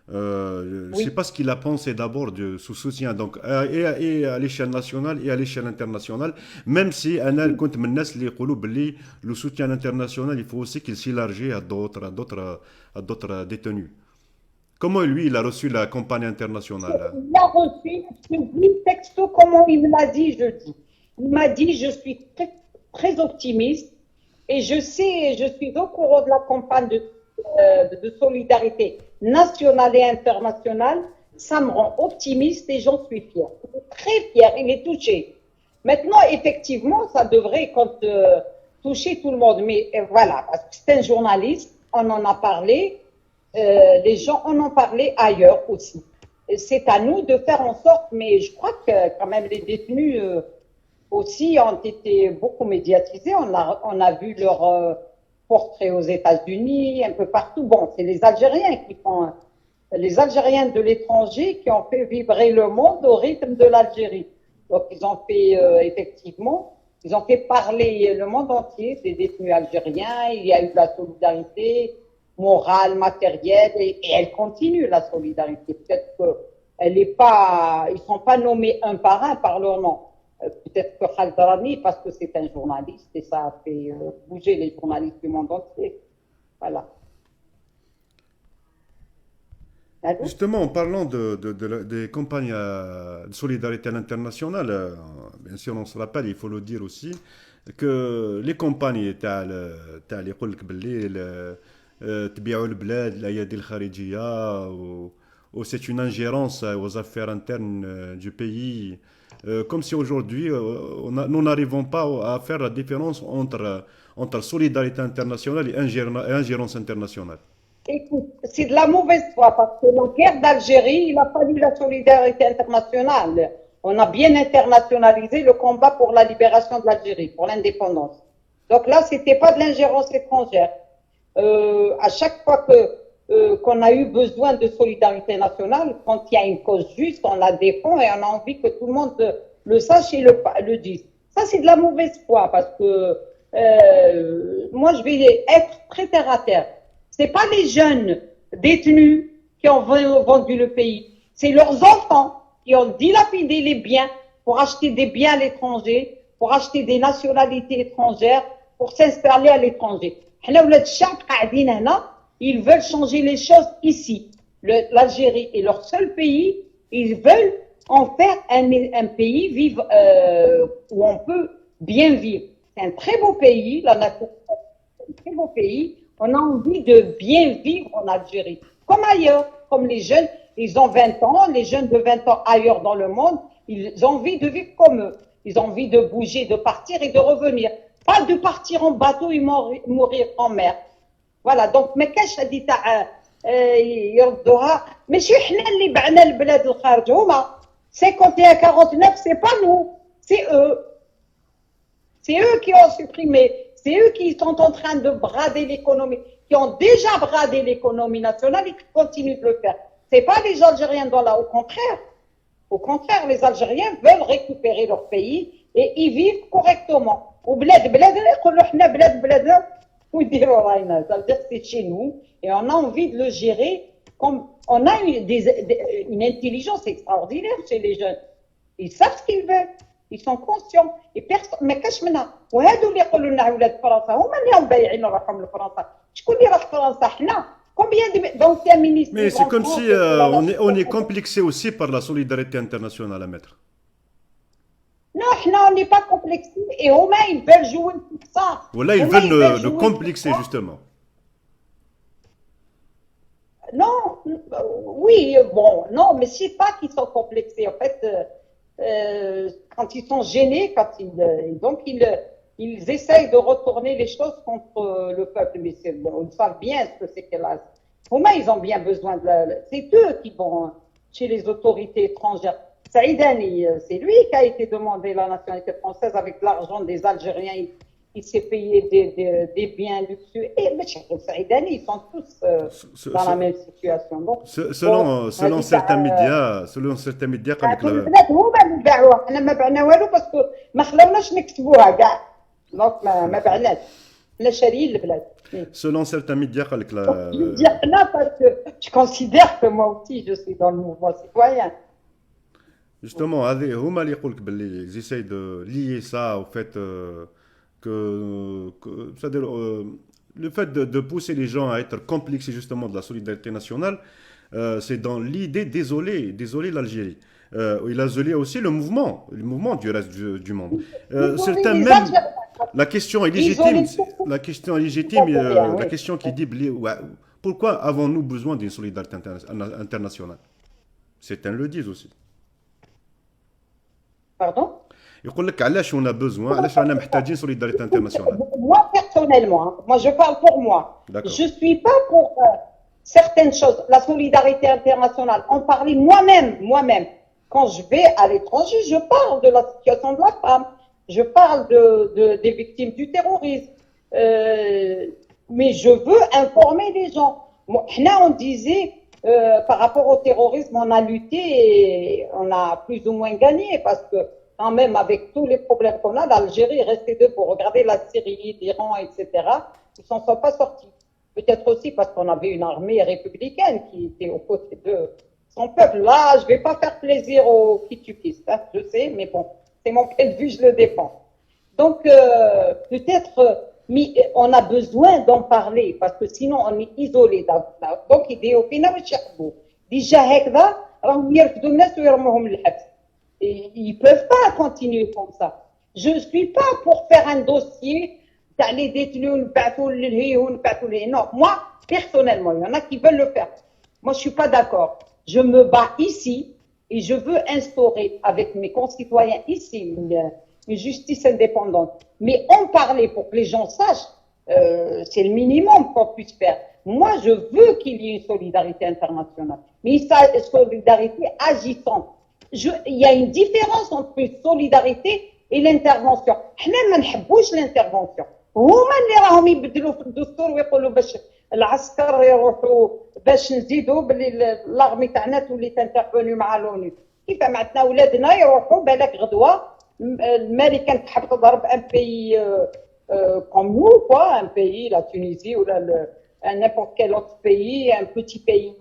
Je ne sais Oui. pas ce qu'il a pensé d'abord de ce soutien donc et à l'échelle nationale et à l'échelle internationale, même si أنا كنت من الناس اللي يقولوا باللي le soutien international il faut aussi qu'il s'élargisse à d'autres détenus. Comment lui il a reçu la campagne internationale? Il a reçu, je te dis texto comment il me l'a dit jeudi. Il m'a dit, je suis très, très optimiste et je sais, je suis au courant de la campagne de solidarité nationale et internationale. Ça me rend optimiste et j'en suis fière. Il est très fier, il est touché. Maintenant, effectivement, ça devrait toucher tout le monde. Mais voilà, parce que c'est un journaliste, on en a parlé, les gens en ont parlé ailleurs aussi. C'est à nous de faire en sorte, mais je crois que quand même les détenus aussi ont été beaucoup médiatisés. On a vu leur portrait aux États-Unis, un peu partout. Bon, c'est les Algériens qui font, les Algériens de l'étranger qui ont fait vibrer le monde au rythme de l'Algérie. Donc ils ont fait effectivement, ils ont fait parler le monde entier des détenus algériens. Il y a eu de la solidarité morale, matérielle, et elle continue la solidarité. Peut-être qu'elle est pas, ils sont pas nommés un par un par leur nom. Peut-être que Khaled Drani, parce que c'est un journaliste et ça a fait bouger les journalistes du monde entier. Voilà. Allô? Justement, en parlant des campagnes de solidarité à l'international, bien sûr, on se rappelle, il faut le dire aussi, que les campagnes تاع اللي يقول لك باللي تبيعوا البلاد الايادي الخارجيه ou c'est une ingérence aux affaires internes du pays, comme si aujourd'hui nous n'arrivons pas à faire la différence entre solidarité internationale et ingérence internationale. Écoute, c'est de la mauvaise foi parce que la guerre d'Algérie, il a fallu la solidarité internationale. On a bien internationalisé le combat pour la libération de l'Algérie, pour l'indépendance. Donc là, c'était pas de l'ingérence étrangère. À chaque fois qu'on a eu besoin de solidarité nationale, quand il y a une cause juste, on la défend et on a envie que tout le monde le sache et le dise. Ça, c'est de la mauvaise foi parce que moi, je vais être très terre à terre. C'est pas les jeunes détenus qui ont vendu le pays, c'est leurs enfants qui ont dilapidé les biens pour acheter des biens à l'étranger, pour acheter des nationalités étrangères, pour s'installer à l'étranger. Ils veulent changer les choses ici. L'Algérie est leur seul pays. Ils veulent en faire un pays où on peut bien vivre. C'est un très beau pays, la nature, c'est un très beau pays. On a envie de bien vivre en Algérie, comme ailleurs, comme les jeunes. Ils ont 20 ans, les jeunes de 20 ans ailleurs dans le monde, ils ont envie de vivre comme eux. Ils ont envie de bouger, de partir et de revenir. Pas de partir en bateau et mourir en mer. Voilà, donc ما كاش هذه تاع يردوها ماشي حنا اللي بعنا البلاد الخارج هما 51 49 c'est pas nous, c'est eux. C'est eux qui ont supprimé, c'est eux qui sont en train de brader l'économie, qui ont déjà bradé l'économie nationale et qui continuent de le faire. C'est pas les Algériens dans la, au contraire. Au contraire, les Algériens veulent récupérer leur pays et y vivre correctement. وبلاد بلادنا يقولوا احنا بلاد بلادنا ويديروا راينا. Ça veut dire que c'est chez nous et on a envie de le gérer comme on a une intelligence extraordinaire chez les jeunes. Ils savent ce qu'ils veulent. Ils sont conscients. Et personne ما كاش منها. وهادو اللي يقولوا لنا ولاد فرنسا هما اللي هم بايعين روحهم لفرنسا. شكون اللي راح فرنسا حنا؟ Combien d'anciens ministres? Mais c'est comme si on est complexé aussi par la solidarité internationale à mettre. Non, on n'est pas complexé. Et au moins, ils veulent jouer tout ça. Voilà, ils veulent nous complexer justement. Non, oui, bon, non, mais c'est pas qu'ils sont complexés. En fait, quand ils sont gênés, donc ils essayent de retourner les choses contre le peuple. Mais ils savent bien ce que c'est que là. Au moins, ils ont bien besoin c'est eux qui vont chez les autorités étrangères. Saïdani, c'est lui qui a été demandé la nationalité française avec l'argent des Algériens il s'est payé des biens luxueux. Et M. Saïdani, ils sont tous dans la même situation. Donc, selon certains médias قال لك البلاد هما اللي باعوها، حنا ما بعنا والو باسكو ما خلاوناش نكتبوها كاع. دونك ما بعناش، حنا شاريين البلاد. selon certains médias قال لك Je veux dire là parce que je considère que moi aussi je suis dans le mouvement citoyen. justement هذه هما اللي يقول لك باللي ils essayent de lier ça au fait que c'est-à-dire le fait de pousser les gens à être complexés justement de la solidarité nationale, c'est dans l'idée d'isoler l'Algérie. Il a isolé aussi le mouvement du reste du monde. Certains même, la question est légitime, la question qui dit pourquoi avons-nous besoin d'une solidarité internationale? Certains le disent aussi. Pardon? يقول لك علاش on a besoin, علاش رانا محتاجين solidarité internationale. Moi personnellement, moi je parle pour moi. Je suis pas pour certaines choses. La solidarité internationale, en parler moi-même. Quand je vais à l'étranger, je parle de la situation de la femme, je parle des victimes du terrorisme. Mais je veux informer les gens. Là, on disait, par rapport au terrorisme, on a lutté et on a plus ou moins gagné parce que quand même, avec tous les problèmes qu'on a, l'Algérie est restée debout. Regardez la Syrie, l'Iran, etc. Ils s'en sont pas sortis. Peut-être aussi parce qu'on avait une armée républicaine qui était aux côtés de son peuple. Là, je vais pas faire plaisir aux kitschukistes, hein, je sais, mais bon, c'est mon point de vue, je le défends. Donc, peut-être, mais on a besoin d'en parler parce que sinon on est isolé. Donc, il déjà, ils peuvent pas continuer comme ça. Je suis pas pour faire un dossier les détenus, non, moi, personnellement, il y en a qui veulent le faire. Moi, je suis pas d'accord. Je me bats ici et je veux instaurer avec mes concitoyens ici une justice indépendante. Mais en parler pour que les gens sachent, c'est le minimum qu'on puisse faire. Moi, je veux qu'il y ait une solidarité internationale, mais une solidarité agissante. Il y a une différence entre une solidarité et l'intervention. حنا ما نحبوش l'intervention. هما اللي راهم يبدلوا في الدستور ويقولوا باش العسكر يروحوا باش نزيدوا باللي لاغمي تاعنا تولي تنترفوني مع لونو. كيف معتنا ولادنا يروحوا بالك غدوه الملكه تحب تضرب ان بي comme nous quoi, un pays la Tunisie ou n'importe quel autre pays, un petit pays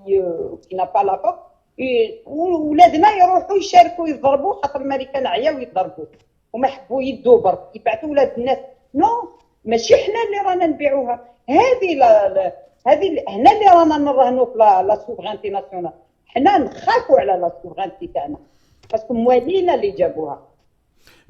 qui n'a pas la force. ولادنا يروحوا يشاركوا يضربوا خاطر الامريكان عياو يضربوا وما يحبوا يدوا برك يبعثوا ولاد الناس. نو ماشي حنا اللي رانا نبيعوها، هذه هنا اللي رانا نرهنوا في لا سوفرانتي ناسيونال. حنا نخافوا على لا سوفرانتي تاعنا باسكو موالينا اللي جابوها.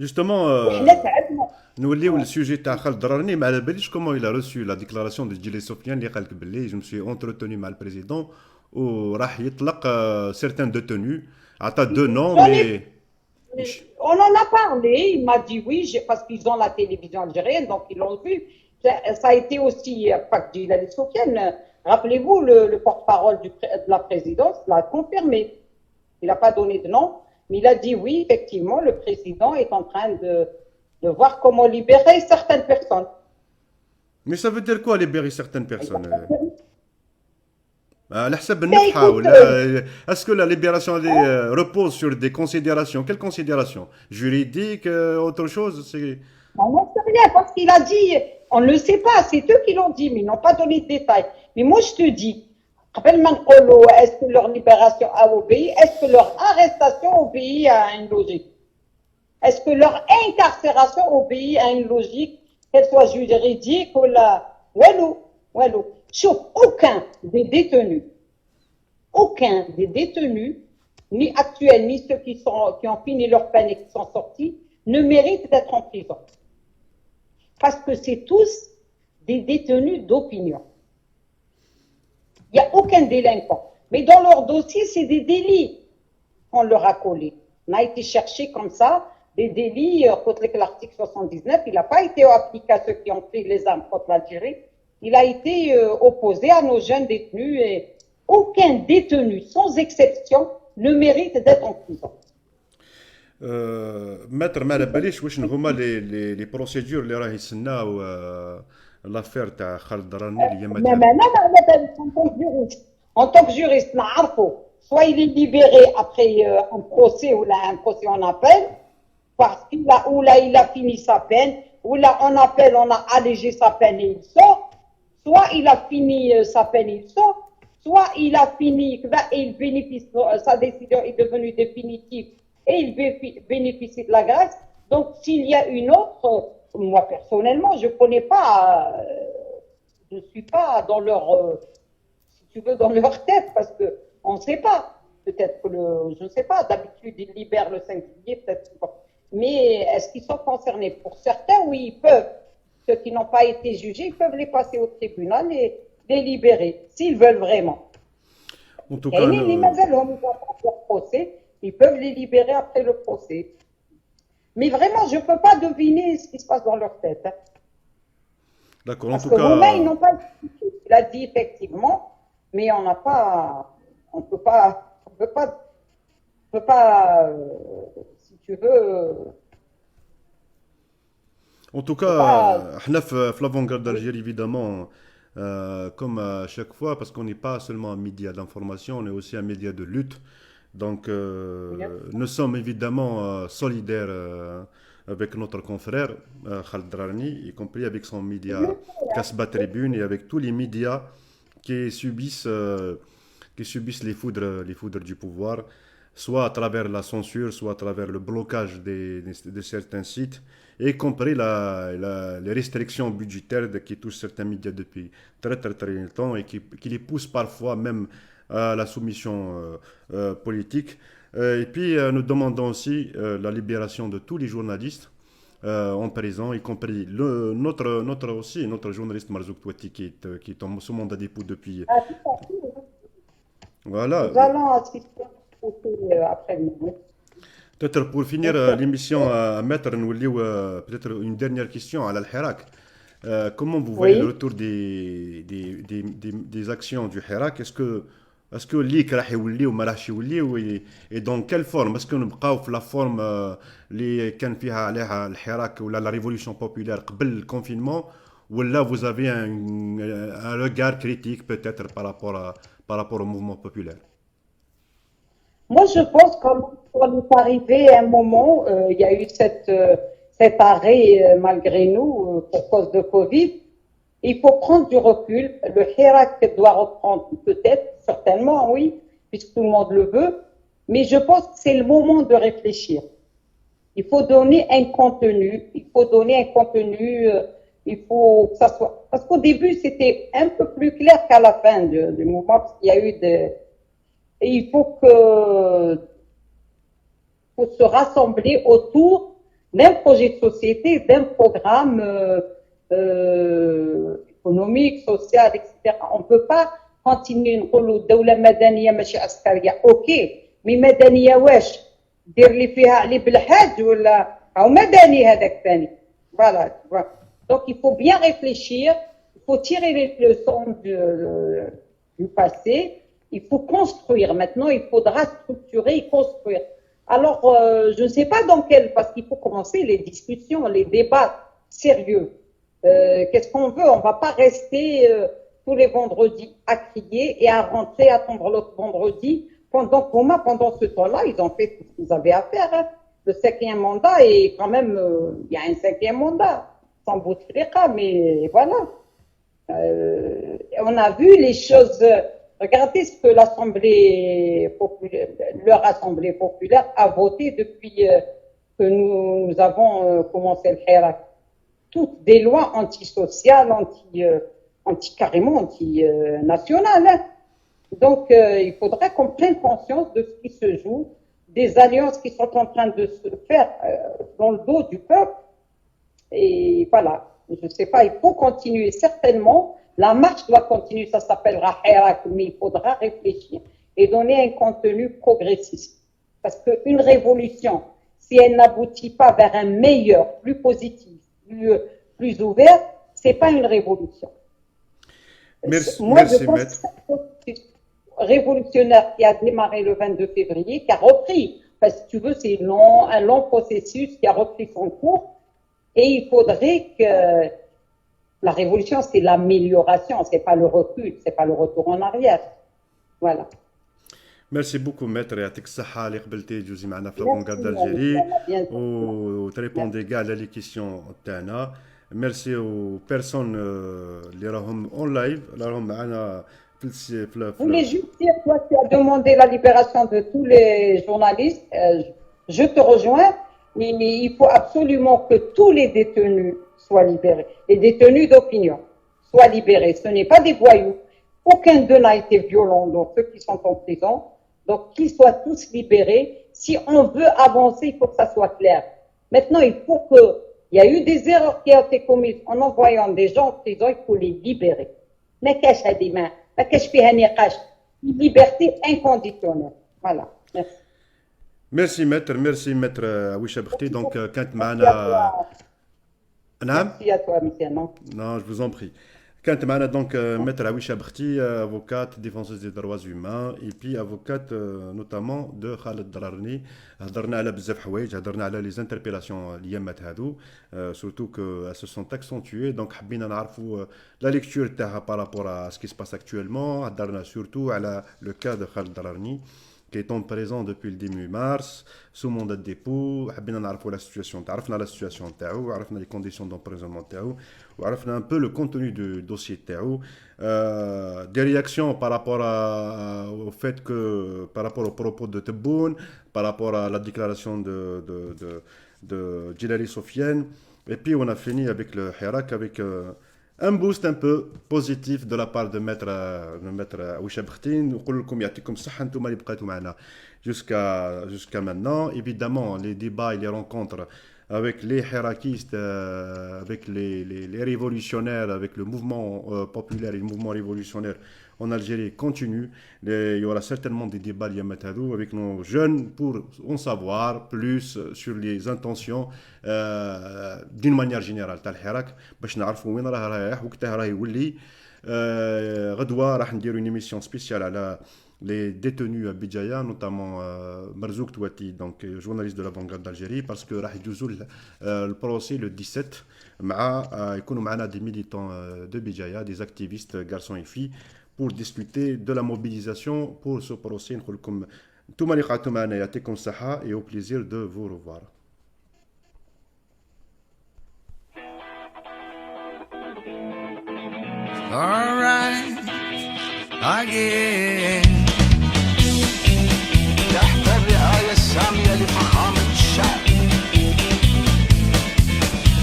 Justement, وحنا تعبنا. نوليو للسوجي تاع خالد درارني. ما على باليش كومون il a reçu la déclaration de Djili Sofiane اللي قال لك باللي je me suis entretenu مع البريزيدون وراح يطلق certains détenus. عطى deux noms mais on en a parlé, il m'a dit oui, parce qu'ils ont la télévision algérienne, donc ils l'ont vu. Ça a été aussi, pas que Djilali Sofiane, rappelez-vous, le porte-parole de la présidence l'a confirmé. Il n'a pas donné de nom, mais il a dit oui, effectivement, le président est en train de voir comment libérer certaines personnes. Mais ça veut dire quoi libérer certaines personnes? Est-ce que la libération repose sur des considérations? Quelles considérations? Juridiques, autre chose? On n'en sait rien parce qu'il a dit, on ne le sait pas, c'est eux qui l'ont dit, mais ils n'ont pas donné de détails. Mais moi je te dis, est-ce que leur libération a obéi? Est-ce que leur arrestation obéit à une logique? Est-ce que leur incarcération obéit à une logique, qu'elle soit juridique ou la... Walou. Sauf aucun des détenus, ni actuels, ni ceux qui ont fini leur peine et qui sont sortis, ne méritent d'être en prison. Parce que c'est tous des détenus d'opinion. Il n'y a aucun délinquant. Mais dans leur dossier, c'est des délits qu'on leur a collés. On a été chercher comme ça des délits contre l'article 79. Il n'a pas été appliqué à ceux qui ont pris les armes contre l'Algérie. Il a été opposé à nos jeunes détenus et aucun détenu, sans exception, ne mérite d'être en prison. maître ما على باليش واش هما لي بروسيدور اللي راه يسناو لافير تاع خالد دراني اللي هي Mais مدام. maintenant, en tant que juriste, soit il est libéré après un procès ou là, un procès en appel, parce qu'il a, ou là, il a fini sa peine, ou là, en appel, on a allégé sa peine et il sort, soit il a fini sa peine et il sort, soit il a fini et il bénéficie, sa décision est devenue définitive et il bénéficie de la grâce. Donc, s'il y a une autre, moi personnellement, je connais pas, je suis pas dans leur, si tu veux, dans leur tête, parce que on ne sait pas. Peut-être que je ne sais pas, d'habitude, ils libèrent le 5 juillet, peut-être pas. Mais est-ce qu'ils sont concernés? Pour certains, oui, ils peuvent. Ceux qui n'ont pas été jugés, ils peuvent les passer au tribunal et les libérer, s'ils veulent vraiment. En tout Et cas, les Mazelhom, ils vont faire leur procès, ils peuvent les libérer après le procès. Mais vraiment, je ne peux pas deviner ce qui se passe dans leur tête. Hein. d'accord. En Parce tout que Romain, ils cas, n'ont pas expliqué. Il a dit effectivement, mais on n'a pas, on peut pas, si tu veux, en tout on peut pas. cas, احنا في l'avant-garde d'Algérie évidemment, comme à chaque fois, parce qu'on n'est pas seulement un média d'information, on est aussi un média de lutte. Donc, nous sommes évidemment solidaires avec notre confrère Khaled Drarni, y compris avec son média Kasba Tribune et avec tous les médias qui subissent les foudres du pouvoir, soit à travers la censure, soit à travers le blocage de certains sites, y compris les restrictions budgétaires qui touchent certains médias depuis très très très longtemps et qui les poussent parfois même à la soumission politique. Et puis nous demandons aussi la libération de tous les journalistes en prison, y compris notre journaliste Marzouk Touati qui est sous mandat dépôt depuis. Ah, tout à fait, hein. Voilà. Nous allons assister au procès après-midi. Peut-être pour finir l'émission, Maître, nous peut-être une dernière question à l'Al-Hirak. Comment vous voyez le Oui. retour des actions du Hirak? Est-ce que الليك راح يولي وما راحش يولي et dans quelle forme? Est-ce que نبقاو في la forme اللي كان فيها عليها الحراك ولا la révolution populaire قبل الكونفينمون ولا vous avez un regard critique peut-être par rapport au mouvement populaire? Moi, je pense qu'on est arrivé à un moment, il y a eu cet arrêt malgré nous pour cause de Covid. Il faut prendre du recul. Le Hirak doit reprendre peut-être, certainement, oui, puisque tout le monde le veut. Mais je pense que c'est le moment de réfléchir. Il faut donner un contenu. Il faut donner un contenu. Il faut que ça soit. Parce qu'au début, c'était un peu plus clair qu'à la fin du mouvement, parce qu'il y a eu Et il faut se rassembler autour d'un projet de société, d'un programme économique, social, etc. On ne peut pas continuer نقولوا دولة مدنية ماشي عسكرية. اوكي مي مدنية واش دير لي فيها علي بالحاج ولا او مدني هذاك ثاني. Voilà. Donc il faut bien réfléchir, il faut tirer les leçons du passé. Il faut construire. Maintenant, il faudra structurer et construire. Alors, je ne sais pas dans quel, parce qu'il faut commencer les discussions, les débats sérieux. Qu'est-ce qu'on veut? On ne va pas rester tous les vendredis à crier et à rentrer, attendre l'autre vendredi. Pendant ce temps-là, ils ont fait tout ce qu'ils avaient à faire. Hein. Le 5e mandat, et quand même, il y a un 5e mandat, sans Bouteflika, mais voilà. On a vu les choses. Regardez ce que leur assemblée populaire a voté depuis que nous avons commencé le Hirak. Toutes des lois antisociales, carrément anti-nationales. Hein. Donc, il faudrait qu'on prenne conscience de ce qui se joue, des alliances qui sont en train de se faire dans le dos du peuple. Et voilà, je ne sais pas, il faut continuer certainement. La marche doit continuer, ça s'appellera Hirak, mais il faudra réfléchir et donner un contenu progressiste. Parce qu'une révolution, si elle n'aboutit pas vers un meilleur, plus positif, plus ouvert, c'est pas une révolution. Moi, je pense que c'est un processus révolutionnaire qui a démarré le 22 février, qui a repris, Parce que si tu veux, c'est un long processus qui a repris son cours. Et il faudrait que la révolution, c'est l'amélioration, c'est pas le recul, c'est pas le retour en arrière. Voilà. ميرسي بوكو ماتر يعطيك الصحة اللي قبلتي تجوزي معنا في لافونغارد دالجيري وتريبوندي كاع على لي كيسيون تاعنا. ميرسي او بيرسون اللي راهم اون لايف اللي راهم معنا في Je voulais juste dire, toi, tu as demandé la libération de tous les journalistes. Je te rejoins, mais il faut absolument que tous les détenus soient libérés. Les détenus d'opinion soient libérés. Ce n'est pas des voyous. Aucun d'eux n'a été violent, donc ceux qui sont en prison. Donc, qu'ils soient tous libérés. Si on veut avancer, il faut que ça soit clair. Maintenant, il faut que... Il y a eu des erreurs qui ont été commises en envoyant des gens en prison, il faut les libérer. Mais qu'est-ce que des mains? ما كاش فيها نقاش. Liberté inconditionnelle. Voilà. Merci. ميرسي ماتر ميرسي ماتر عويشه بختي. دونك كانت معنا نعم Merci à toi, monsieur. Non. Non, je vous en prie. كانت معنا دونك ماتر عويشه بختي افوكات ديفونسوز دي درواز هيومان اي بي افوكات نوتامون دو خالد الدرارني. هضرنا على بزاف حوايج، هضرنا على لي زانتربيلاسيون الايامات هادو سورتو كو سو سون اكسونتوي. دونك حبينا نعرفوا لا ليكتور تاعها بارابور ا سكي سباس اكtuellement. هضرنا سورتو على لو كا دو خالد الدرارني qui est présent depuis le début mars sous mandat de dépôt. حبينا نعرفوا la situation, عرفنا la situation تاعو، عرفنا les conditions d'emprisonnement تاعو، وعرفنا un peu le contenu du dossier تاعو. Des réactions par rapport au fait que par rapport aux propos de Tebboune, par rapport à la déclaration de Djilali Sofiane. Et puis on a fini avec le Hirak avec un boost un peu positif de la part de maître Aouisha Bkhtin. نقول لكم يعطيكم الصحة انتم اللي بقيتوا معنا jusqu'à maintenant. Évidemment les débats et les rencontres avec les hirakistes, avec les révolutionnaires, avec le mouvement populaire et le mouvement révolutionnaire en Algérie continue. Il y aura certainement des débats avec nos jeunes pour en savoir plus sur les intentions d'une manière générale تاع الحراك باش نعرفوا وين راه رايح وقتها راه يولي. غدوه راح نديروا une émission spéciale على les détenus à Bidjaya, notamment Marzouk Touati, donc journaliste de l'Avant-Garde d'Algérie, parce que راح يجوزوا le procès le 17 مع يكونوا معنا des militants de Bidjaya, des activistes garçons et filles pour discuter de la mobilisation pour ce procès. نقول لكم انتم اللي قعدتوا معنا يعطيكم الصحة et au plaisir de vous revoir. All right, again. تحت الرعاية السامية لفخامة الشعب.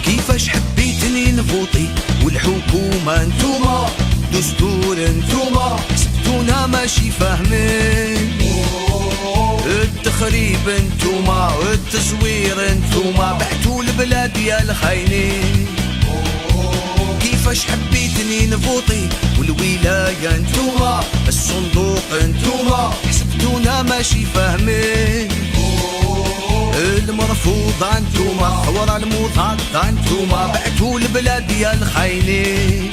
كيفاش حبيتني نفوطي والحكومة انتوما، دستور انتوما، حسبتونا ماشي فاهمين. التخريب انتوما، التزوير انتوما، بعتوا البلاد يا الخاينين. كيفاش حبيتني نفوطي والولاية انتوما، الصندوق انتوما، حسبتونا ماشي فاهمين. المرفوضة انتوما، الثورة المضادة انتوما، بعتوا البلاد يا الخاينين.